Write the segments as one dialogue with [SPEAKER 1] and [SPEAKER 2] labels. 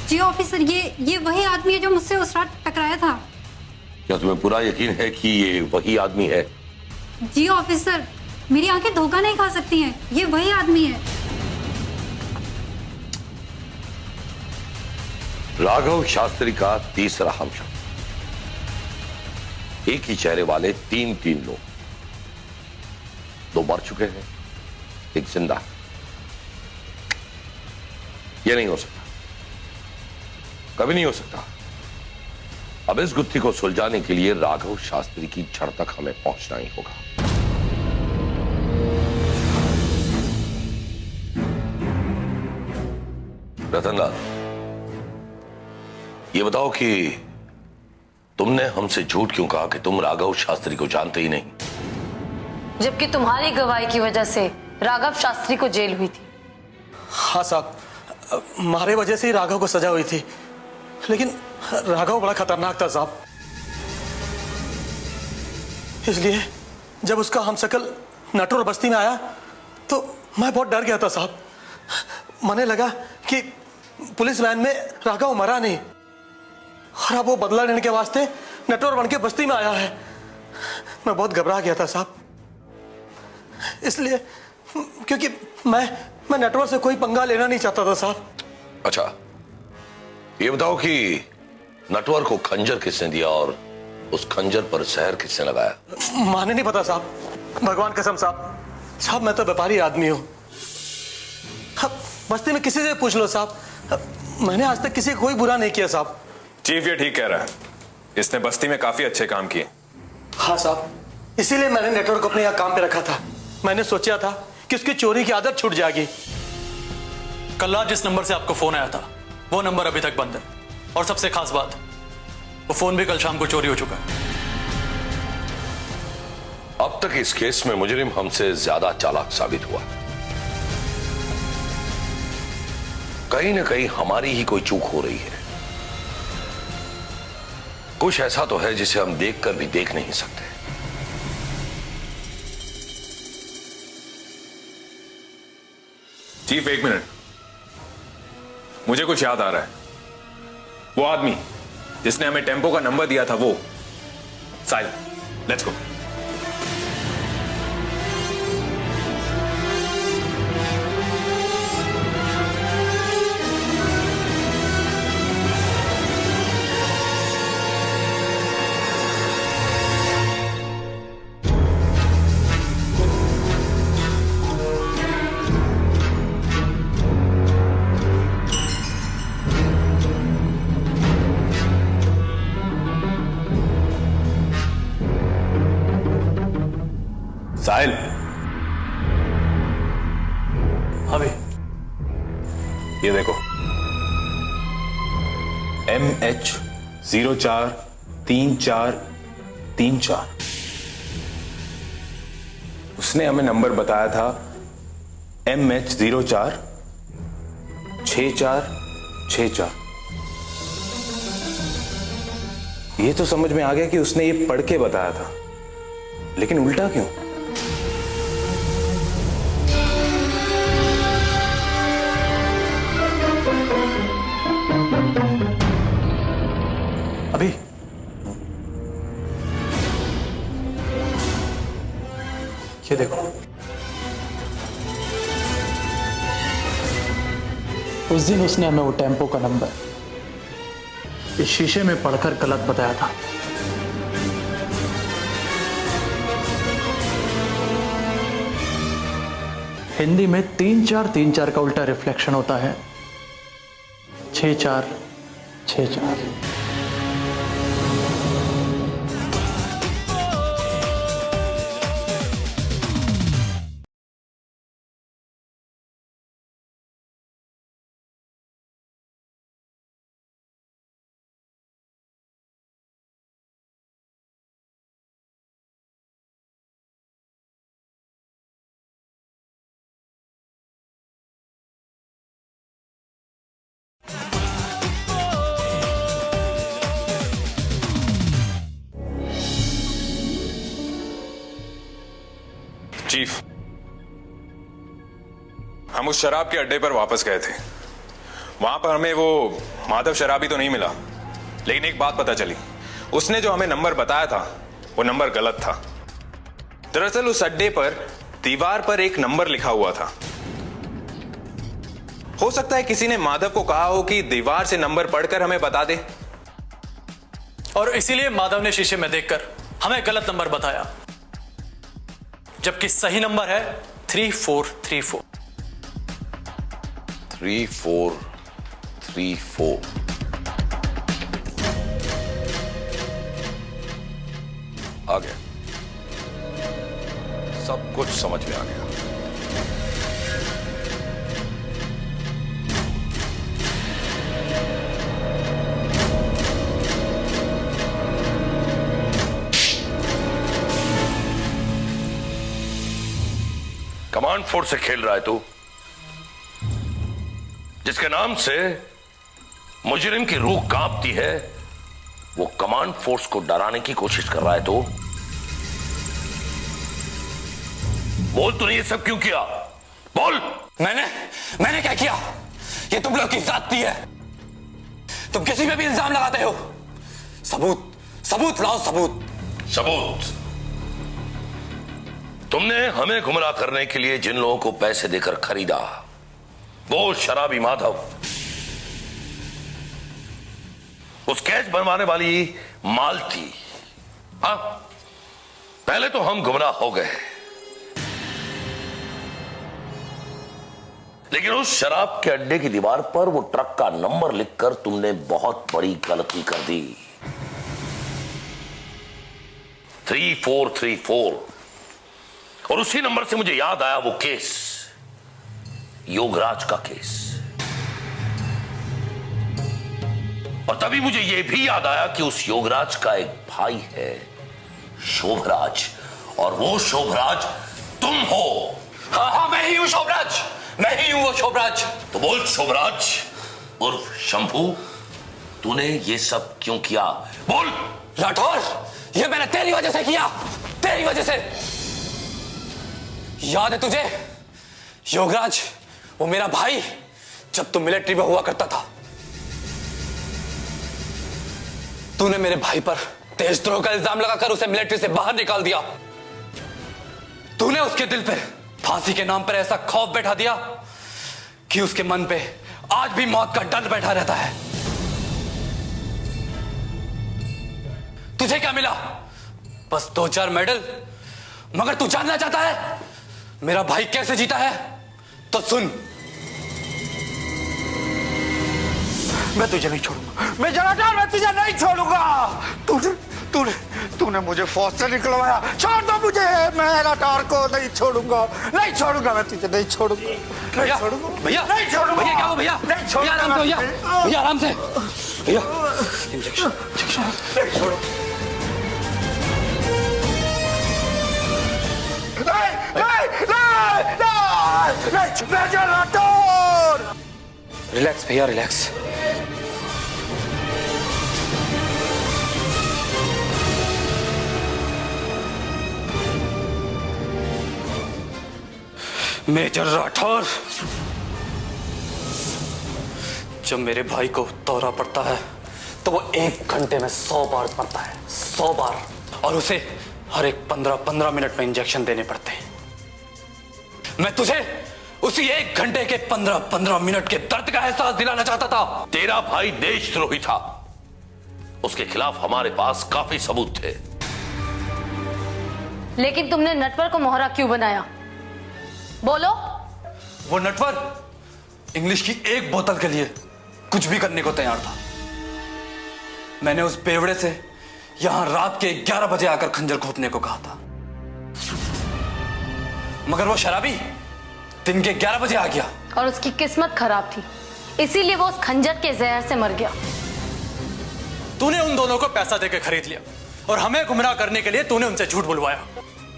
[SPEAKER 1] जी officer, ये वही आदमी है जो मुझसे उस रात टकराया था।
[SPEAKER 2] क्या तुम्हें पूरा यकीन है कि ये वही आदमी है?
[SPEAKER 1] जी ऑफिसर, मेरी आंखें धोखा नहीं खा सकती हैं, ये वही आदमी है।
[SPEAKER 2] राघव शास्त्री का तीसरा हमशक्ल। एक ही चेहरे वाले तीन लोग, दो मर चुके हैं, एक जिंदा है। यह नहीं हो सकता, कभी नहीं हो सकता। अब इस गुत्थी को सुलझाने के लिए राघव शास्त्री की जड़ तक हमें पहुंचना ही होगा। रतनलाल, ये बताओ कि तुमने हमसे झूठ क्यों कहा कि तुम राघव शास्त्री को जानते ही नहीं,
[SPEAKER 3] जबकि तुम्हारी गवाही की वजह से राघव शास्त्री को जेल हुई थी।
[SPEAKER 4] हाँ साहब, हमारे वजह से ही राघव को सजा हुई थी, लेकिन राघव बड़ा खतरनाक था साहब। इसलिए जब उसका हमशक्ल नटवर बस्ती में आया तो मैं बहुत डर गया था साहब। मैंने लगा कि पुलिस वैन में राघव मरा नहीं और अब वो बदला लेने के वास्ते नटवर बन के बस्ती में आया है। मैं बहुत घबरा गया था साहब, इसलिए क्योंकि मैं नटवर से कोई पंगा लेना नहीं चाहता था साहब।
[SPEAKER 2] अच्छा, ये बताओ कि नटवर को खंजर किसने दिया और उस खंजर पर जहर किसने लगाया?
[SPEAKER 4] माने नहीं पता साहब, भगवान कसम साहब। साहब मैं तो व्यापारी आदमी हूं, बस्ती में किसी से पूछ लो साहब, मैंने आज तक किसी को कोई बुरा नहीं किया साहब।
[SPEAKER 5] चीफ ये ठीक कह रहा है, इसने बस्ती में काफी अच्छे काम किए।
[SPEAKER 4] हाँ साहब, इसीलिए मैंने नेटवर्क को अपने यहाँ काम पे रखा था। मैंने सोचा था कि उसकी चोरी की आदत छूट जाएगी।
[SPEAKER 6] कल रात जिस नंबर से आपको फोन आया था वो नंबर अभी तक बंद है, और सबसे खास बात, वो फोन भी कल शाम को चोरी हो चुका है।
[SPEAKER 2] अब तक इस केस में मुजरिम हमसे ज्यादा चालाक साबित हुआ। कहीं ना कहीं हमारी ही कोई चूक हो रही है। कुछ ऐसा तो है जिसे हम देखकर भी देख नहीं सकते।
[SPEAKER 5] चीफ एक मिनट, मुझे कुछ याद आ रहा है। वो आदमी जिसने हमें टेम्पो का नंबर दिया था, वो साहिल। Let's go. साहिल,
[SPEAKER 6] अभी
[SPEAKER 5] ये देखो, MH043434। उसने हमें नंबर बताया था MH046464। ये तो समझ में आ गया कि उसने ये पढ़ के बताया था, लेकिन उल्टा क्यों?
[SPEAKER 6] अभी ये देखो, उस दिन उसने हमें वो टेम्पो का नंबर इस शीशे में पढ़कर गलत बताया था। हिंदी में 3-4-3-4 का उल्टा रिफ्लेक्शन होता है 6-4-6-4।
[SPEAKER 5] चीफ, हम उस शराब के अड्डे पर वापस गए थे। वहां पर हमें वो माधव शराबी तो नहीं मिला, लेकिन एक बात पता चली, उसने जो हमें नंबर बताया था वो नंबर गलत था। दरअसल उस अड्डे पर दीवार पर एक नंबर लिखा हुआ था। हो सकता है किसी ने माधव को कहा हो कि दीवार से नंबर पढ़कर हमें बता दे,
[SPEAKER 6] और इसीलिए माधव ने शीशे में देखकर हमें गलत नंबर बताया, जबकि सही नंबर है 3434।
[SPEAKER 2] 3434। आ गया, सब कुछ समझ में आ गया। कमांड फोर्स से खेल रहा है तू, जिसके नाम से मुजरिम की रूह कांपती है, वो कमांड फोर्स को डराने की कोशिश कर रहा है तू। बोल, तूने ये सब क्यों किया? बोल।
[SPEAKER 7] मैंने क्या किया? ये तुम लोग की जाती है। तुम किसी पे भी इल्जाम लगाते हो। सबूत लाओ, सबूत।
[SPEAKER 2] सबूत? तुमने हमें गुमराह करने के लिए जिन लोगों को पैसे देकर खरीदा, वो शराबी माधव, उस कैच बनवाने वाली मालती। हाँ, पहले तो हम गुमराह हो गए, लेकिन उस शराब के अड्डे की दीवार पर वो ट्रक का नंबर लिखकर तुमने बहुत बड़ी गलती कर दी। 3434। और उसी नंबर से मुझे याद आया वो केस, योगराज का केस। और तभी मुझे यह भी याद आया कि उस योगराज का एक भाई है, शोभराज, और वो शोभराज तुम हो।
[SPEAKER 7] हाँ, मैं ही हूं शोभराज, मैं ही हूं वो शोभराज।
[SPEAKER 2] तो बोल शोभराज उर्फ शंभू, तूने ये सब क्यों किया? बोल।
[SPEAKER 7] राठौर, ये मैंने तेरी वजह से किया, तेरी वजह से। याद है तुझे योगराज, वो मेरा भाई जब तुम मिलिट्री में हुआ करता था, तूने मेरे भाई पर देशद्रोह का इल्जाम लगाकर उसे मिलिट्री से बाहर निकाल दिया। तूने उसके दिल पे फांसी के नाम पर ऐसा खौफ बैठा दिया कि उसके मन पे आज भी मौत का डर बैठा रहता है। तुझे क्या मिला? बस 2-4 मेडल। मगर तू जानना चाहता है मेरा भाई कैसे जीता है? तो सुन,
[SPEAKER 8] मैं तुझे नहीं छोड़ूंगा, मैं तुझे नहीं छोड़ूंगा। तूने मुझे फौज से निकलवाया, छोड़ दो मुझे। मैं राठौर को नहीं छोड़ूंगा, मैं तुझे नहीं छोड़ूंगा,
[SPEAKER 7] भैया
[SPEAKER 8] नहीं छोड़ूंगा।
[SPEAKER 7] भैया क्या हो भैया? भैया आराम से, भैया आराम से, भैया इंजेक्शन
[SPEAKER 8] नहीं छोड़ो। नहीं, राठौर।
[SPEAKER 7] रिलैक्स भैया, रिलैक्स। मेजर राठौर, जब मेरे भाई को दौरा पड़ता है तो वो 1 घंटे में 100 बार पड़ता है, 100 बार, और उसे हर एक 15-15 मिनट में इंजेक्शन देने पड़ते हैं। मैं तुझे उसी 1 घंटे के 15-15 मिनट के दर्द का एहसास दिलाना चाहता था।
[SPEAKER 2] तेरा भाई देशद्रोही था, उसके खिलाफ हमारे पास काफी सबूत थे।
[SPEAKER 3] लेकिन तुमने नटवर को मोहरा क्यों बनाया? बोलो।
[SPEAKER 6] वो नटवर इंग्लिश की 1 बोतल के लिए कुछ भी करने को तैयार था। मैंने उस बेवड़े से यहां रात के 11 बजे आकर खंजर घोंपने को कहा था, मगर वो शराबी दिन के 11 बजे आ गया।
[SPEAKER 3] और उसकी किस्मत खराब थी, इसीलिए वो उस खंजर के जहर से मर गया।
[SPEAKER 6] तूने उन दोनों को पैसा देकर खरीद लिया और हमें गुमराह करने के लिए तूने उनसे झूठ बुलवाया।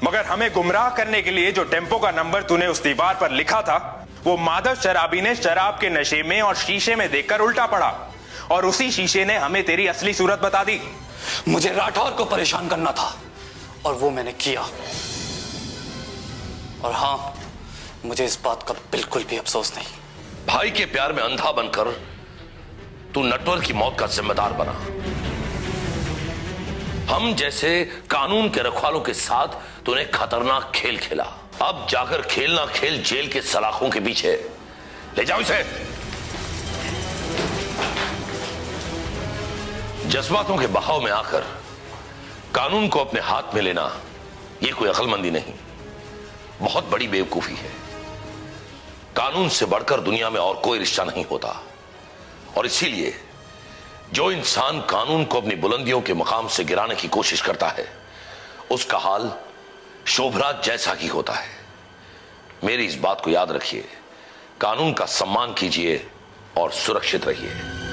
[SPEAKER 5] मगर हमें गुमराह करने के लिए जो टेम्पो का नंबर तूने उस दीवार पर लिखा था, वो माधव शराबी ने शराब के नशे में और शीशे में देखकर उल्टा पड़ा, और उसी शीशे ने हमें तेरी असली सूरत बता दी।
[SPEAKER 7] मुझे राठौर को परेशान करना था और वो मैंने किया। और हां, मुझे इस बात का बिल्कुल भी अफसोस नहीं
[SPEAKER 2] भाई के प्यार में अंधा बनकर तू नटवर की मौत का जिम्मेदार बना। हम जैसे कानून के रखवालों के साथ तूने खतरनाक खेल खेला। अब जाकर खेलना खेल जेल के सलाखों के पीछे। ले जाओ इसे। जज्बातों के बहाव में आकर कानून को अपने हाथ में लेना यह कोई अक्लमंदी नहीं, बहुत बड़ी बेवकूफी है। कानून से बढ़कर दुनिया में और कोई रिश्ता नहीं होता, और इसीलिए जो इंसान कानून को अपनी बुलंदियों के मकाम से गिराने की कोशिश करता है उसका हाल शोभराज जैसा ही होता है। मेरी इस बात को याद रखिए, कानून का सम्मान कीजिए और सुरक्षित रहिए।